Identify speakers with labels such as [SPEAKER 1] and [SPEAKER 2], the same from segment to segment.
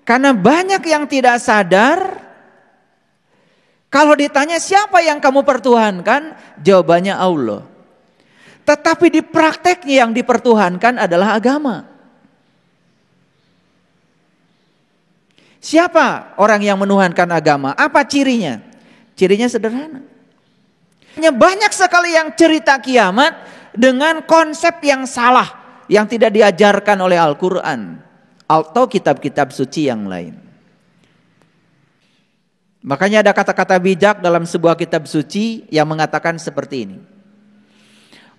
[SPEAKER 1] Karena banyak yang tidak sadar, kalau ditanya siapa yang kamu pertuhankan, jawabannya Allah. Tetapi di prakteknya yang dipertuhankan adalah agama. Siapa orang yang menuhankan agama? Apa cirinya? Cirinya sederhana. Banyak sekali yang cerita kiamat dengan konsep yang salah, yang tidak diajarkan oleh Al-Quran atau kitab-kitab suci yang lain. Makanya ada kata-kata bijak dalam sebuah kitab suci yang mengatakan seperti ini.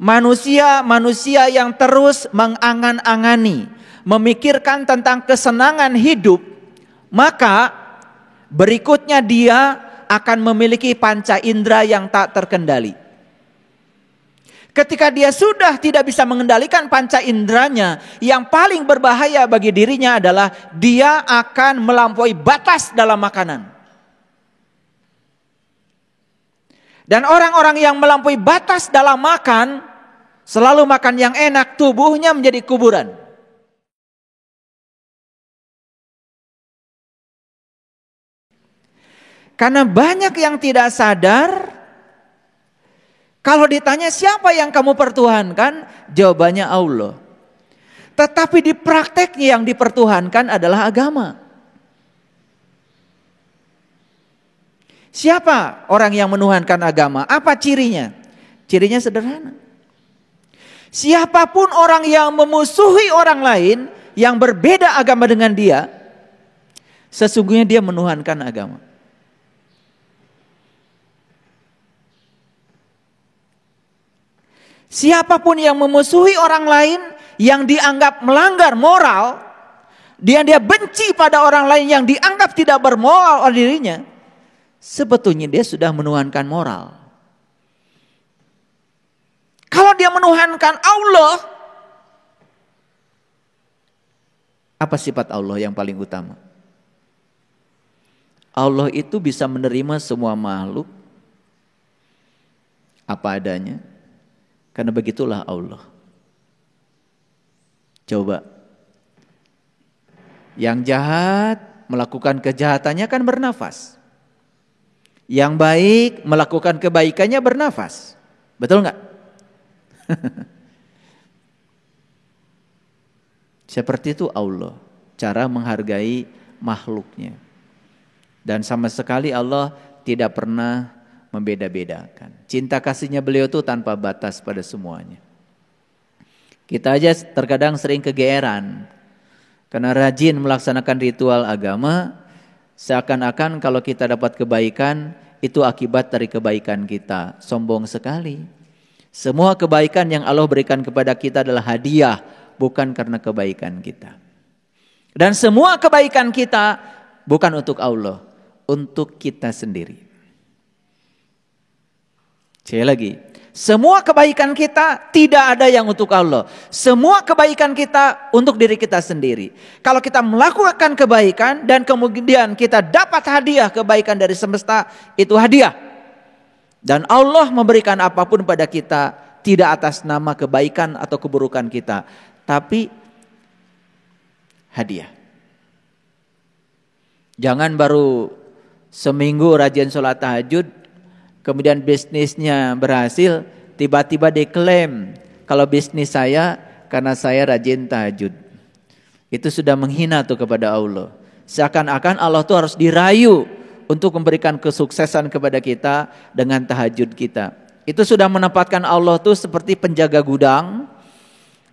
[SPEAKER 1] Manusia yang terus mengangan-angani, memikirkan tentang kesenangan hidup, maka berikutnya dia akan memiliki panca indera yang tak terkendali. Ketika dia sudah tidak bisa mengendalikan panca inderanya, yang paling berbahaya bagi dirinya adalah dia akan melampaui batas dalam makanan. Dan orang-orang yang melampaui batas dalam makan, selalu makan yang enak, tubuhnya menjadi kuburan. Karena banyak yang tidak sadar, kalau ditanya siapa yang kamu pertuhankan, jawabannya Allah. Tetapi di prakteknya yang dipertuhankan adalah agama. Siapa orang yang menuhankan agama? Apa cirinya? Cirinya sederhana. Siapapun orang yang memusuhi orang lain yang berbeda agama dengan dia, sesungguhnya dia menuhankan agama. Siapapun yang memusuhi orang lain yang dianggap melanggar moral, dia benci pada orang lain yang dianggap tidak bermoral oleh dirinya, sebetulnya dia sudah menuhankan moral. Kalau dia menuhankan Allah, apa sifat Allah yang paling utama? Allah itu bisa menerima semua makhluk apa adanya. Karena begitulah Allah. Coba. Yang jahat melakukan kejahatannya kan bernafas. Yang baik melakukan kebaikannya bernafas. Betul enggak? Seperti itu Allah. Cara menghargai makhluknya. Dan sama sekali Allah tidak pernah membeda-bedakan. Cinta kasihnya beliau itu tanpa batas pada semuanya. Kita aja terkadang sering kegeeran karena rajin melaksanakan ritual agama, seakan-akan kalau kita dapat kebaikan itu akibat dari kebaikan kita. Sombong sekali. Semua kebaikan yang Allah berikan kepada kita adalah hadiah, bukan karena kebaikan kita. Dan semua kebaikan kita bukan untuk Allah, untuk kita sendiri. Sekali lagi, semua kebaikan kita tidak ada yang untuk Allah. Semua kebaikan kita untuk diri kita sendiri. Kalau kita melakukan kebaikan dan kemudian kita dapat hadiah kebaikan dari semesta, itu hadiah. Dan Allah memberikan apapun pada kita tidak atas nama kebaikan atau keburukan kita, tapi hadiah. Jangan baru seminggu rajin sholat tahajud, kemudian bisnisnya berhasil, tiba-tiba diklaim kalau bisnis saya karena saya rajin tahajud. Itu sudah menghina tuh kepada Allah. Seakan-akan Allah tuh harus dirayu untuk memberikan kesuksesan kepada kita dengan tahajud kita. Itu sudah menempatkan Allah tuh seperti penjaga gudang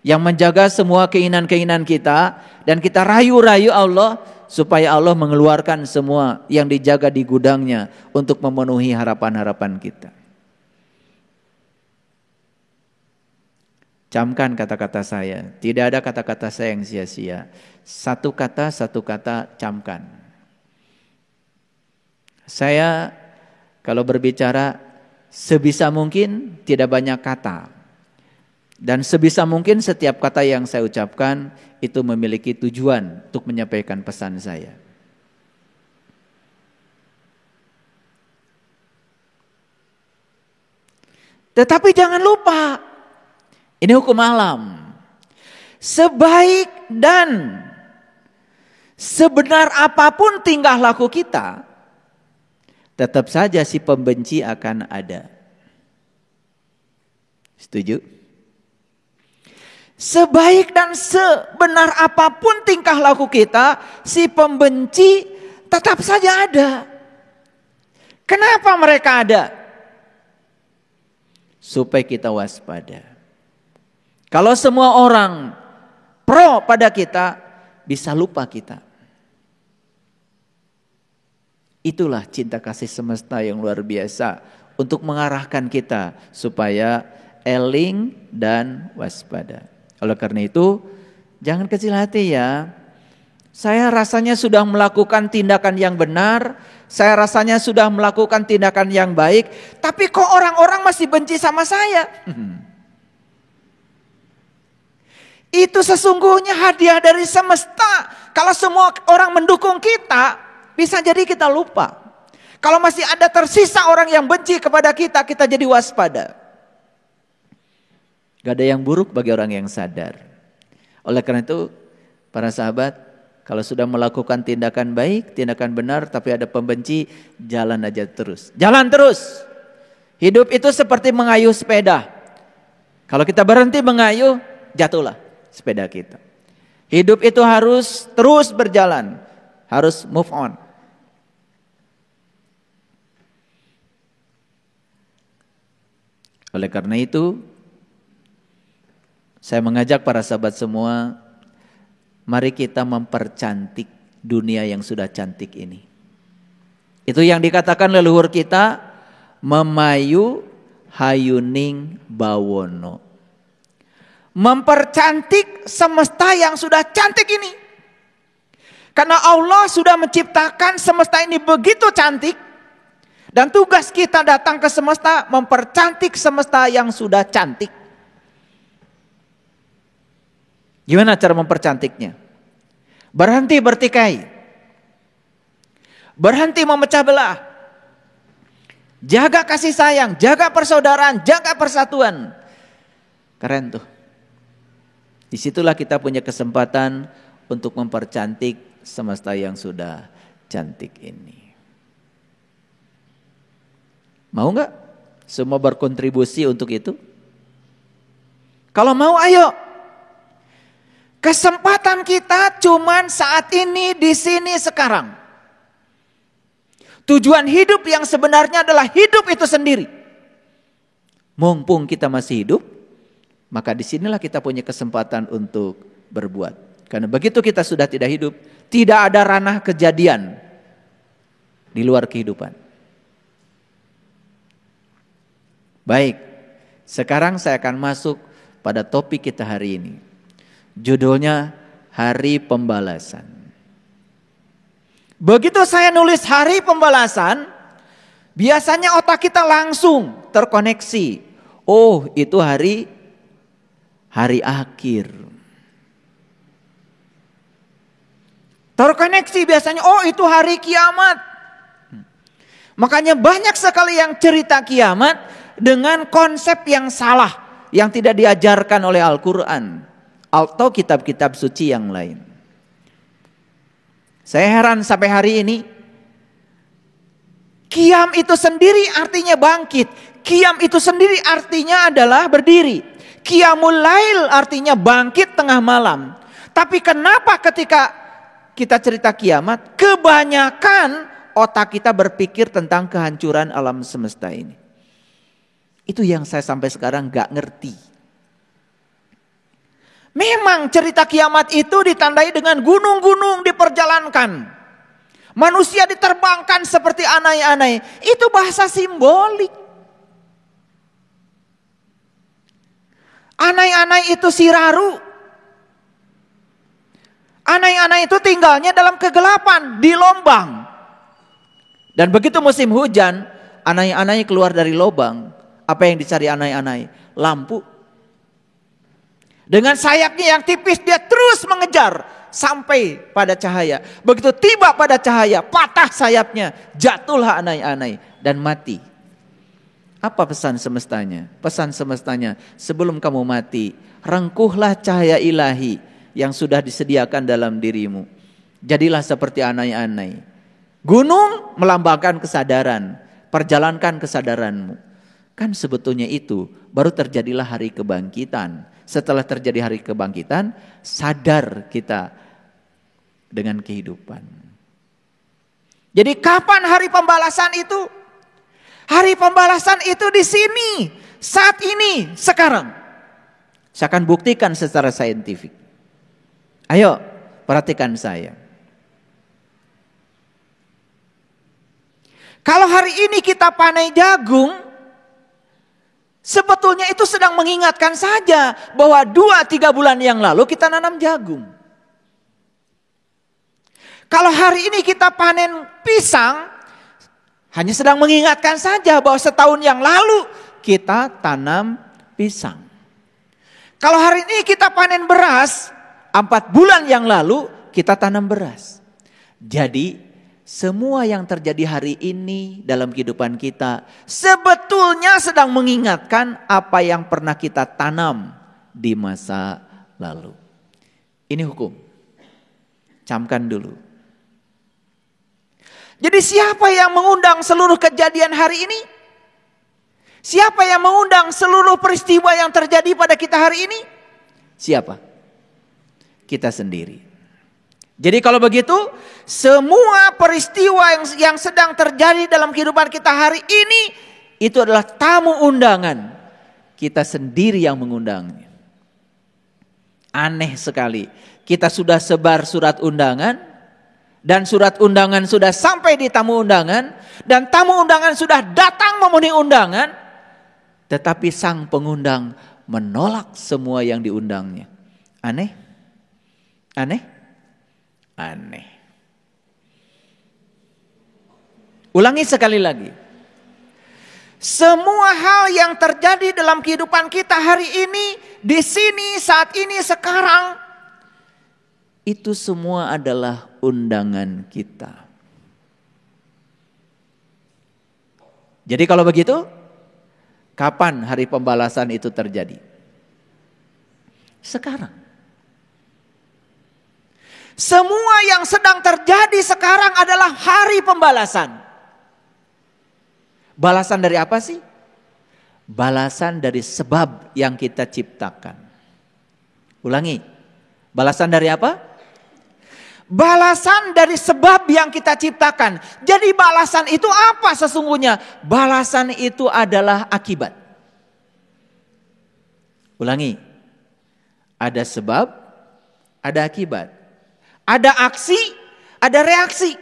[SPEAKER 1] yang menjaga semua keinginan-keinginan kita, dan kita rayu-rayu Allah supaya Allah mengeluarkan semua yang dijaga di gudangnya untuk memenuhi harapan-harapan kita. Camkan kata-kata saya. Tidak ada kata-kata saya yang sia-sia. Satu kata camkan. Saya kalau berbicara sebisa mungkin tidak banyak kata. Dan sebisa mungkin setiap kata yang saya ucapkan itu memiliki tujuan untuk menyampaikan pesan saya. Tetapi jangan lupa, ini hukum alam. Sebaik dan Sebenar apapun tingkah laku kita, tetap saja si pembenci akan ada. Setuju? Sebaik dan sebenar apapun tingkah laku kita, si pembenci tetap saja ada. Kenapa mereka ada? Supaya kita waspada. Kalau semua orang pro pada kita, bisa lupa kita. Itulah cinta kasih semesta yang luar biasa untuk mengarahkan kita supaya eling dan waspada. Oleh karena itu, jangan kecil hati ya. Saya rasanya sudah melakukan tindakan yang benar, saya rasanya sudah melakukan tindakan yang baik, tapi kok orang-orang masih benci sama saya? Itu sesungguhnya hadiah dari semesta. Kalau semua orang mendukung kita, bisa jadi kita lupa. Kalau masih ada tersisa orang yang benci kepada kita, kita jadi waspada. Gak ada yang buruk bagi orang yang sadar. Oleh karena itu, para sahabat, kalau sudah melakukan tindakan baik, tindakan benar, tapi ada pembenci, jalan aja terus. Jalan terus. Hidup itu seperti mengayuh sepeda. Kalau kita berhenti mengayuh, jatuhlah sepeda kita. Hidup itu harus terus berjalan. Harus move on. Oleh karena itu, saya mengajak para sahabat semua, mari kita mempercantik dunia yang sudah cantik ini. Itu yang dikatakan leluhur kita, memayu hayuning bawono. Mempercantik semesta yang sudah cantik ini. Karena Allah sudah menciptakan semesta ini begitu cantik. Dan tugas kita datang ke semesta mempercantik semesta yang sudah cantik. Gimana cara mempercantiknya? Berhenti bertikai. Berhenti memecah belah. Jaga kasih sayang, jaga persaudaraan, jaga persatuan. Keren tuh. Disitulah kita punya kesempatan untuk mempercantik semesta yang sudah cantik ini. Mau gak semua berkontribusi untuk itu? Kalau mau ayo. Kesempatan kita cuman saat ini, di sini, sekarang. Tujuan hidup yang sebenarnya adalah hidup itu sendiri. Mumpung kita masih hidup, maka disinilah kita punya kesempatan untuk berbuat. Karena begitu kita sudah tidak hidup, tidak ada ranah kejadian di luar kehidupan. Baik, sekarang saya akan masuk pada topik kita hari ini. Judulnya Hari Pembalasan. Begitu saya nulis Hari Pembalasan, biasanya otak kita langsung terkoneksi. Oh, itu hari akhir. Terkoneksi biasanya, oh itu hari kiamat. Makanya banyak sekali yang cerita kiamat dengan konsep yang salah, yang tidak diajarkan oleh Al-Quran atau kitab-kitab suci yang lain. Saya heran sampai hari ini, Qiyam itu sendiri artinya bangkit. Qiyam itu sendiri artinya adalah berdiri. Qiyamul lail artinya bangkit tengah malam. Tapi kenapa ketika kita cerita kiamat, kebanyakan otak kita berpikir tentang kehancuran alam semesta ini. Itu yang saya sampai sekarang gak ngerti. Memang cerita kiamat itu ditandai dengan gunung-gunung diperjalankan. Manusia diterbangkan seperti anai-anai. Itu bahasa simbolik. Anai-anai itu siraru. Anai-anai itu tinggalnya dalam kegelapan, di lubang. Dan begitu musim hujan, anai-anai keluar dari lubang. Apa yang dicari anai-anai? Lampu. Dengan sayapnya yang tipis dia terus mengejar sampai pada cahaya. Begitu tiba pada cahaya, patah sayapnya, jatuhlah anai-anai dan mati. Apa pesan semestanya? Pesan semestanya, sebelum kamu mati, rengkuhlah cahaya ilahi yang sudah disediakan dalam dirimu. Jadilah seperti anai-anai. Gunung melambangkan kesadaran. Perjalankan kesadaranmu. Kan sebetulnya itu baru terjadilah hari kebangkitan. Setelah terjadi hari kebangkitan, sadar kita dengan kehidupan. Jadi kapan hari pembalasan itu? Hari pembalasan itu di sini, saat ini, sekarang. Saya akan buktikan secara saintifik. Ayo, perhatikan saya. Kalau hari ini kita panen jagung, sebetulnya itu sedang mengingatkan saja bahwa 2-3 bulan yang lalu kita nanam jagung. Kalau hari ini kita panen pisang, hanya sedang mengingatkan saja bahwa setahun yang lalu kita tanam pisang. Kalau hari ini kita panen beras, 4 bulan yang lalu kita tanam beras. Jadi semua yang terjadi hari ini dalam kehidupan kita sebetulnya sedang mengingatkan apa yang pernah kita tanam di masa lalu. Ini hukum. Camkan dulu. Jadi siapa yang mengundang seluruh kejadian hari ini? Siapa yang mengundang seluruh peristiwa yang terjadi pada kita hari ini? Siapa? Kita sendiri. Jadi kalau begitu, semua peristiwa yang sedang terjadi dalam kehidupan kita hari ini, itu adalah tamu undangan. Kita sendiri yang mengundangnya. Aneh sekali. Kita sudah sebar surat undangan, dan surat undangan sudah sampai di tamu undangan, dan tamu undangan sudah datang memenuhi undangan, tetapi sang pengundang menolak semua yang diundangnya. Aneh? Aneh? Aneh. Ulangi sekali lagi. Semua hal yang terjadi dalam kehidupan kita hari ini, di sini, saat ini, sekarang, itu semua adalah undangan kita. Jadi kalau begitu, kapan hari pembalasan itu terjadi? Sekarang. Semua yang sedang terjadi sekarang adalah hari pembalasan. Balasan dari apa sih? Balasan dari sebab yang kita ciptakan. Ulangi. Balasan dari apa? Balasan dari sebab yang kita ciptakan. Jadi balasan itu apa sesungguhnya? Balasan itu adalah akibat. Ulangi. Ada sebab, ada akibat. Ada aksi, ada reaksi.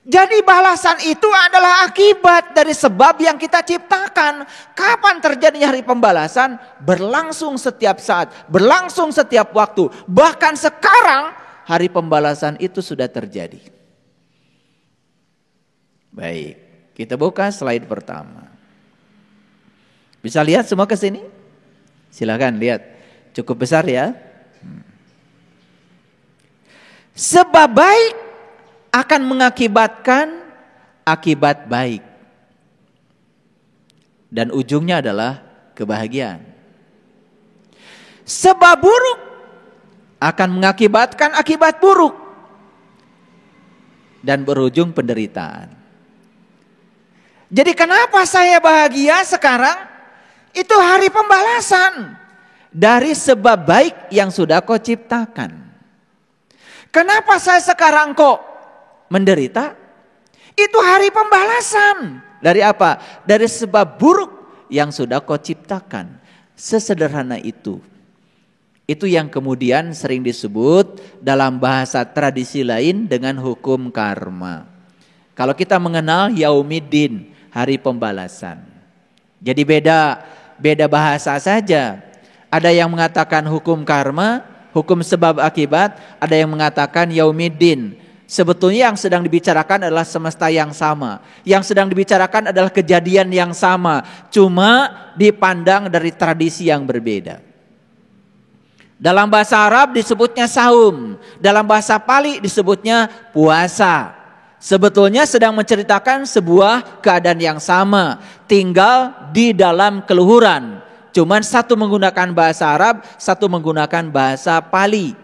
[SPEAKER 1] Jadi balasan itu adalah akibat dari sebab yang kita ciptakan. Kapan terjadinya hari pembalasan? Berlangsung setiap saat, berlangsung setiap waktu. Bahkan sekarang hari pembalasan itu sudah terjadi. Baik, kita buka slide pertama. Bisa lihat semua ke sini? Silakan lihat. Cukup besar ya. Sebab baik akan mengakibatkan akibat baik. Dan ujungnya adalah kebahagiaan. Sebab buruk akan mengakibatkan akibat buruk. Dan berujung penderitaan. Jadi kenapa saya bahagia sekarang? Itu hari pembalasan. Dari sebab baik yang sudah kau ciptakan. Kenapa saya sekarang kok menderita? Itu hari pembalasan. Dari apa? Dari sebab buruk yang sudah kau ciptakan. Sesederhana itu. Itu yang kemudian sering disebut dalam bahasa tradisi lain dengan hukum karma. Kalau kita mengenal Yaumiddin, hari pembalasan. Jadi beda bahasa saja. Ada yang mengatakan hukum karma, hukum sebab akibat, ada yang mengatakan Yaumiddin. Sebetulnya yang sedang dibicarakan adalah semesta yang sama. Yang sedang dibicarakan adalah kejadian yang sama. Cuma dipandang dari tradisi yang berbeda. Dalam bahasa Arab disebutnya saum. Dalam bahasa Pali disebutnya puasa. Sebetulnya sedang menceritakan sebuah keadaan yang sama. Tinggal di dalam keluhuran. Cuman satu menggunakan bahasa Arab, satu menggunakan bahasa Pali.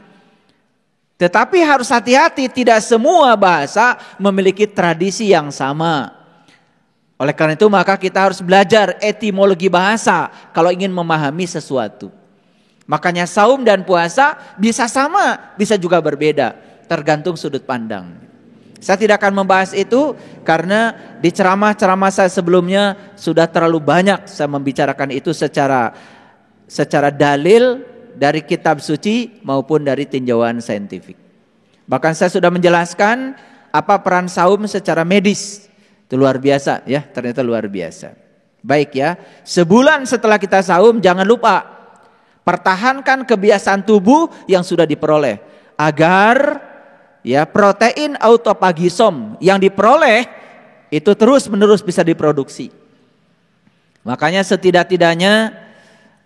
[SPEAKER 1] Tetapi harus hati-hati, tidak semua bahasa memiliki tradisi yang sama. Oleh karena itu maka kita harus belajar etimologi bahasa kalau ingin memahami sesuatu. Makanya saum dan puasa bisa sama, bisa juga berbeda, tergantung sudut pandang. Saya tidak akan membahas itu karena di ceramah-ceramah saya sebelumnya sudah terlalu banyak saya membicarakan itu secara dalil dari kitab suci maupun dari tinjauan saintifik. Bahkan saya sudah menjelaskan apa peran saum secara medis. Itu luar biasa ya, ternyata luar biasa. Baik ya, sebulan setelah kita saum jangan lupa pertahankan kebiasaan tubuh yang sudah diperoleh agar ya protein autophagisom yang diperoleh itu terus-menerus bisa diproduksi. Makanya setidak-tidaknya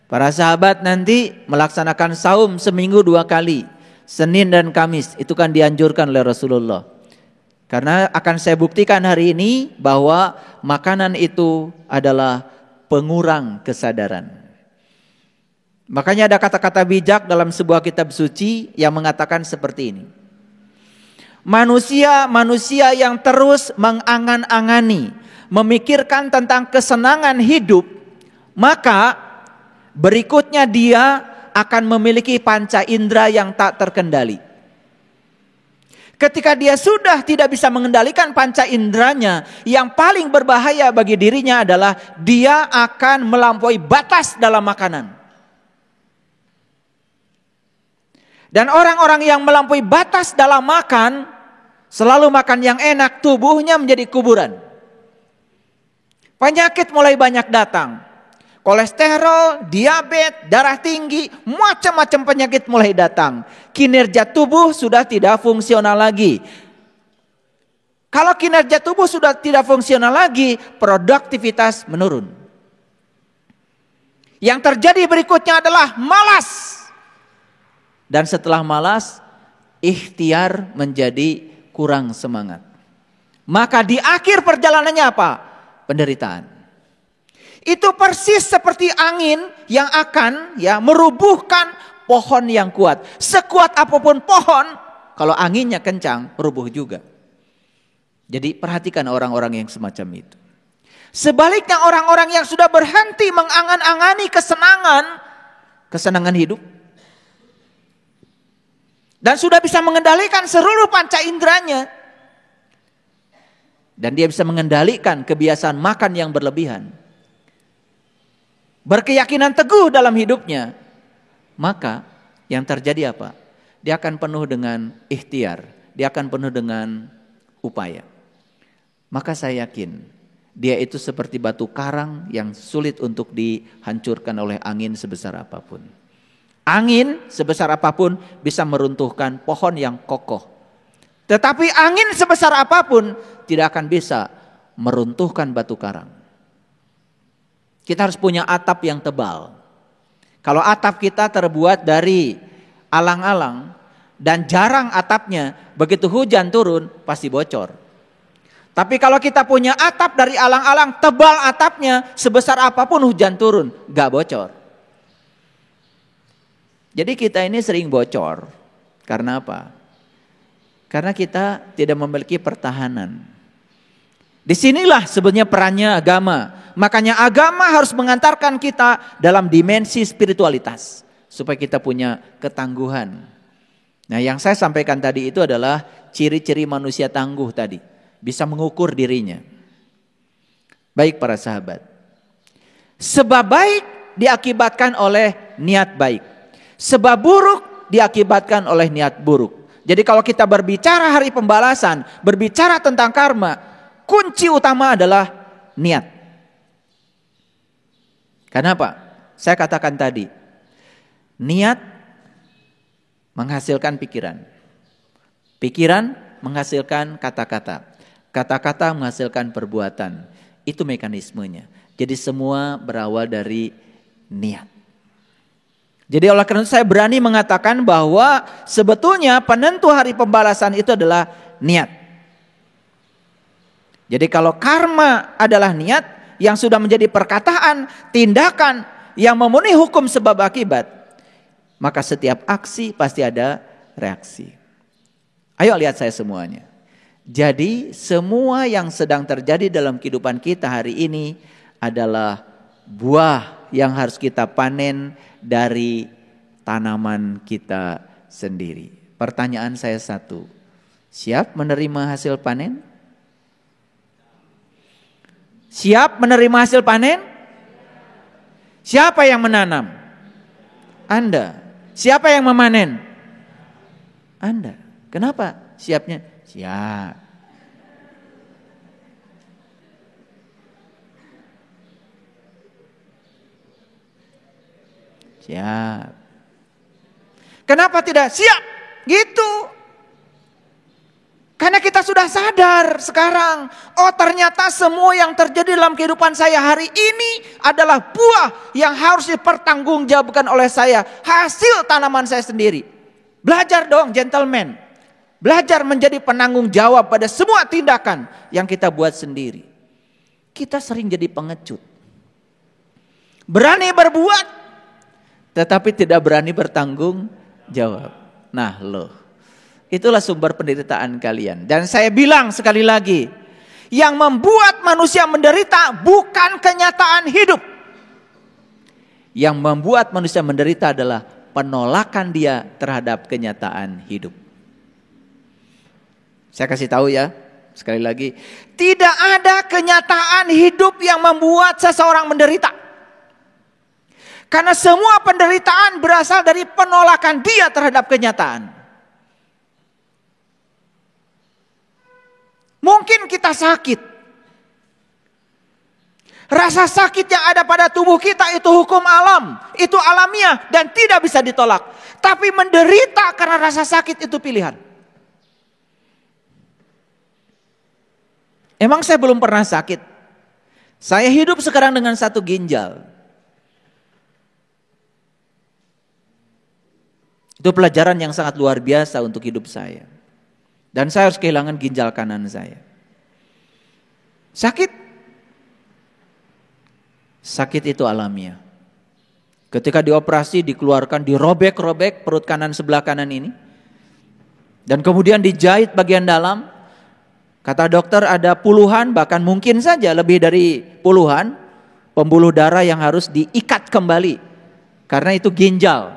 [SPEAKER 1] para sahabat nanti melaksanakan saum seminggu 2 kali, Senin dan Kamis. Itu kan dianjurkan oleh Rasulullah. Karena akan saya buktikan hari ini bahwa makanan itu adalah pengurang kesadaran. Makanya ada kata-kata bijak dalam sebuah kitab suci yang mengatakan seperti ini. Manusia yang terus mengangan-angani, memikirkan tentang kesenangan hidup, maka berikutnya dia akan memiliki panca indera yang tak terkendali. Ketika dia sudah tidak bisa mengendalikan panca inderanya, yang paling berbahaya bagi dirinya adalah dia akan melampaui batas dalam makanan. Dan orang-orang yang melampaui batas dalam makan, selalu makan yang enak, tubuhnya menjadi kuburan. Penyakit mulai banyak datang. Kolesterol, diabetes, darah tinggi, macam-macam penyakit mulai datang. Kinerja tubuh sudah tidak fungsional lagi. Kalau kinerja tubuh sudah tidak fungsional lagi, produktivitas menurun. Yang terjadi berikutnya adalah malas. Dan setelah malas, ikhtiar menjadi kurang semangat. Maka di akhir perjalanannya apa? Penderitaan. Itu persis seperti angin yang akan merubuhkan pohon yang kuat. Sekuat apapun pohon, kalau anginnya kencang, rubuh juga. Jadi perhatikan orang-orang yang semacam itu. Sebaliknya orang-orang yang sudah berhenti mengangan-angani kesenangan hidup, dan sudah bisa mengendalikan seluruh panca inderanya, dan dia bisa mengendalikan kebiasaan makan yang berlebihan, berkeyakinan teguh dalam hidupnya, maka yang terjadi apa? Dia akan penuh dengan ikhtiar, dia akan penuh dengan upaya. Maka saya yakin dia itu seperti batu karang yang sulit untuk dihancurkan oleh angin sebesar apapun. Angin sebesar apapun bisa meruntuhkan pohon yang kokoh. Tetapi angin sebesar apapun tidak akan bisa meruntuhkan batu karang. Kita harus punya atap yang tebal. Kalau atap kita terbuat dari alang-alang dan jarang atapnya, begitu hujan turun pasti bocor. Tapi kalau kita punya atap dari alang-alang, tebal atapnya, sebesar apapun hujan turun, gak bocor. Jadi kita ini sering bocor. Karena apa? Karena kita tidak memiliki pertahanan. Disinilah sebenarnya perannya agama. Makanya agama harus mengantarkan kita dalam dimensi spiritualitas. Supaya kita punya ketangguhan. Nah yang saya sampaikan tadi itu adalah ciri-ciri manusia tangguh tadi. Bisa mengukur dirinya. Baik para sahabat. Sebab baik diakibatkan oleh niat baik. Sebab buruk diakibatkan oleh niat buruk. Jadi kalau kita berbicara hari pembalasan, berbicara tentang karma, kunci utama adalah niat. Kenapa? Saya katakan tadi, niat menghasilkan pikiran. Pikiran menghasilkan kata-kata. Kata-kata menghasilkan perbuatan. Itu mekanismenya. Jadi semua berawal dari niat. Jadi oleh karena itu saya berani mengatakan bahwa sebetulnya penentu hari pembalasan itu adalah niat. Jadi kalau karma adalah niat yang sudah menjadi perkataan, tindakan yang memenuhi hukum sebab akibat, maka setiap aksi pasti ada reaksi. Ayo lihat saya semuanya. Jadi semua yang sedang terjadi dalam kehidupan kita hari ini adalah buah yang harus kita panen dari tanaman kita sendiri. Pertanyaan saya satu, siap menerima hasil panen? Siap menerima hasil panen? Siapa yang menanam? Anda. Siapa yang memanen? Anda. Kenapa siapnya? Siap. Siap. Kenapa tidak siap? Gitu. Karena kita sudah sadar sekarang, oh ternyata semua yang terjadi dalam kehidupan saya hari ini adalah buah yang harus dipertanggungjawabkan oleh saya, hasil tanaman saya sendiri. Belajar dong gentleman. Belajar menjadi penanggung jawab pada semua tindakan yang kita buat sendiri. Kita sering jadi pengecut. Berani berbuat, tetapi tidak berani bertanggung jawab. Nah loh, itulah sumber penderitaan kalian. Dan saya bilang sekali lagi, yang membuat manusia menderita bukan kenyataan hidup. Yang membuat manusia menderita adalah penolakan dia terhadap kenyataan hidup. Saya kasih tahu ya, sekali lagi, tidak ada kenyataan hidup yang membuat seseorang menderita. Karena semua penderitaan berasal dari penolakan dia terhadap kenyataan. Mungkin kita sakit. Rasa sakit yang ada pada tubuh kita itu hukum alam, itu alamiah dan tidak bisa ditolak. Tapi menderita karena rasa sakit itu pilihan. Emang saya belum pernah sakit. Saya hidup sekarang dengan satu ginjal. Itu pelajaran yang sangat luar biasa untuk hidup saya. Dan saya harus kehilangan ginjal kanan saya. Sakit. Sakit itu alamiah. Ketika dioperasi, dikeluarkan, dirobek-robek perut kanan sebelah kanan ini. Dan kemudian dijahit bagian dalam. Kata dokter ada puluhan, bahkan mungkin saja lebih dari puluhan pembuluh darah yang harus diikat kembali. Karena itu ginjal,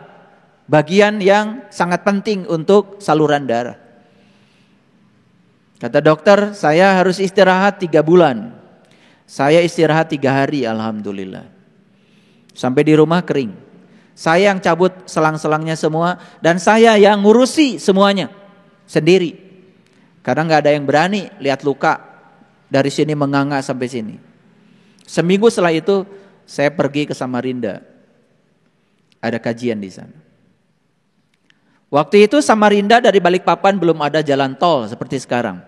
[SPEAKER 1] bagian yang sangat penting untuk saluran darah. Kata dokter, saya harus istirahat 3 bulan. Saya istirahat 3 hari, alhamdulillah. Sampai di rumah kering. Saya yang cabut selang-selangnya semua, dan saya yang ngurusi semuanya sendiri. Karena gak ada yang berani lihat luka dari sini menganga sampai sini. Seminggu setelah itu saya pergi ke Samarinda. Ada kajian di sana. Waktu itu Samarinda dari Balikpapan belum ada jalan tol seperti sekarang.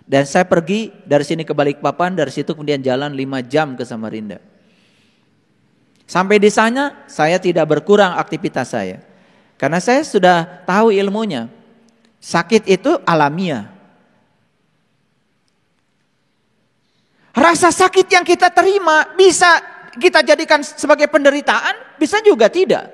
[SPEAKER 1] Dan saya pergi dari sini ke Balikpapan, dari situ kemudian jalan 5 jam ke Samarinda. Sampai di sana saya tidak berkurang aktivitas saya. Karena saya sudah tahu ilmunya. Sakit itu alamiah. Rasa sakit yang kita terima bisa kita jadikan sebagai penderitaan, bisa juga tidak.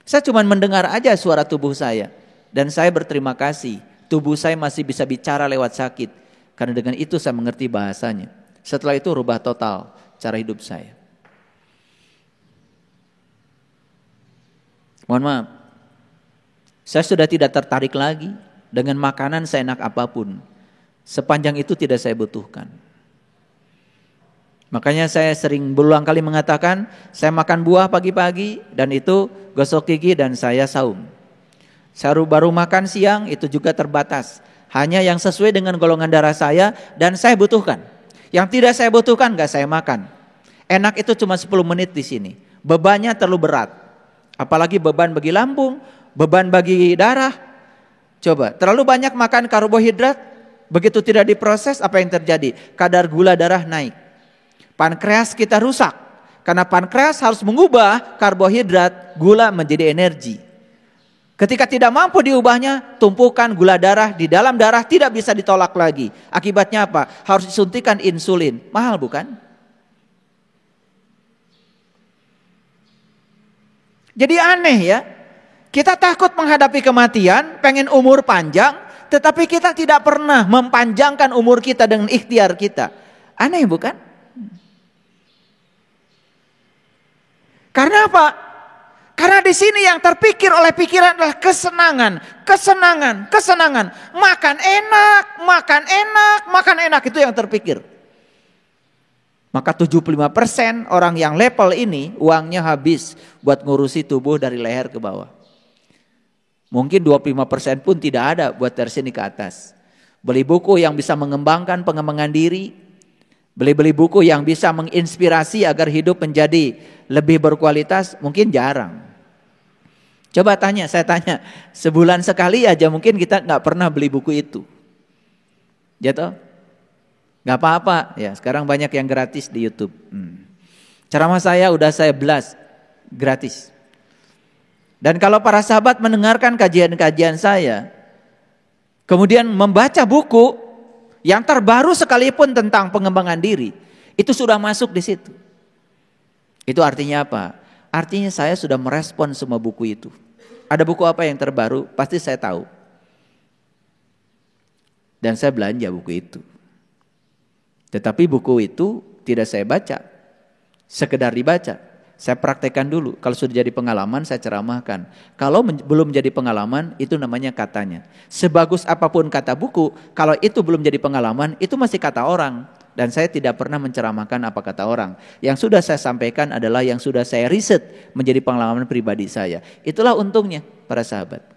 [SPEAKER 1] Saya cuma mendengar aja suara tubuh saya. Dan saya berterima kasih, tubuh saya masih bisa bicara lewat sakit. Karena dengan itu saya mengerti bahasanya. Setelah itu rubah total cara hidup saya. Mohon maaf, saya sudah tidak tertarik lagi dengan makanan seenak apapun. Sepanjang itu tidak saya butuhkan. Makanya saya sering berulang kali mengatakan, saya makan buah pagi-pagi dan itu gosok gigi dan saya saum. Saya baru makan siang itu juga terbatas. Hanya yang sesuai dengan golongan darah saya dan saya butuhkan. Yang tidak saya butuhkan gak saya makan. Enak itu cuma 10 menit di sini. Bebannya terlalu berat. Apalagi beban bagi lambung, beban bagi darah. Coba, terlalu banyak makan karbohidrat, begitu tidak diproses apa yang terjadi? Kadar gula darah naik. Pankreas kita rusak. Karena pankreas harus mengubah karbohidrat, gula menjadi energi. Ketika tidak mampu diubahnya, tumpukan gula darah di dalam darah tidak bisa ditolak lagi. Akibatnya apa? Harus disuntikan insulin. Mahal bukan? Jadi aneh ya. Kita takut menghadapi kematian, pengen umur panjang, tetapi kita tidak pernah memanjangkan umur kita dengan ikhtiar kita. Aneh bukan? Karena apa? Karena di sini yang terpikir oleh pikiran adalah kesenangan, kesenangan, kesenangan. Makan enak, makan enak, makan enak, itu yang terpikir. Maka 75% orang yang level ini uangnya habis buat ngurusi tubuh dari leher ke bawah. Mungkin 25% pun tidak ada buat dari sini ke atas. Beli buku yang bisa mengembangkan pengembangan diri. Beli buku yang bisa menginspirasi agar hidup menjadi lebih berkualitas, mungkin jarang. Coba saya tanya, sebulan sekali aja mungkin kita nggak pernah beli buku itu. Jatuh? Nggak apa-apa, ya sekarang banyak yang gratis di YouTube. Ceramah saya udah saya blast, gratis. Dan kalau para sahabat mendengarkan kajian-kajian saya, kemudian membaca buku yang terbaru sekalipun tentang pengembangan diri, itu sudah masuk di situ. Itu artinya apa? Artinya saya sudah merespon semua buku itu. Ada buku apa yang terbaru? Pasti saya tahu. Dan saya belanja buku itu. Tetapi buku itu tidak saya baca. Sekedar dibaca. Saya praktekkan dulu. Kalau sudah jadi pengalaman saya ceramahkan. Kalau belum jadi pengalaman itu namanya katanya. Sebagus apapun kata buku, kalau itu belum jadi pengalaman itu masih kata orang. Dan saya tidak pernah menceramahkan apa kata orang. Yang sudah saya sampaikan adalah yang sudah saya riset menjadi pengalaman pribadi saya. Itulah untungnya para sahabat.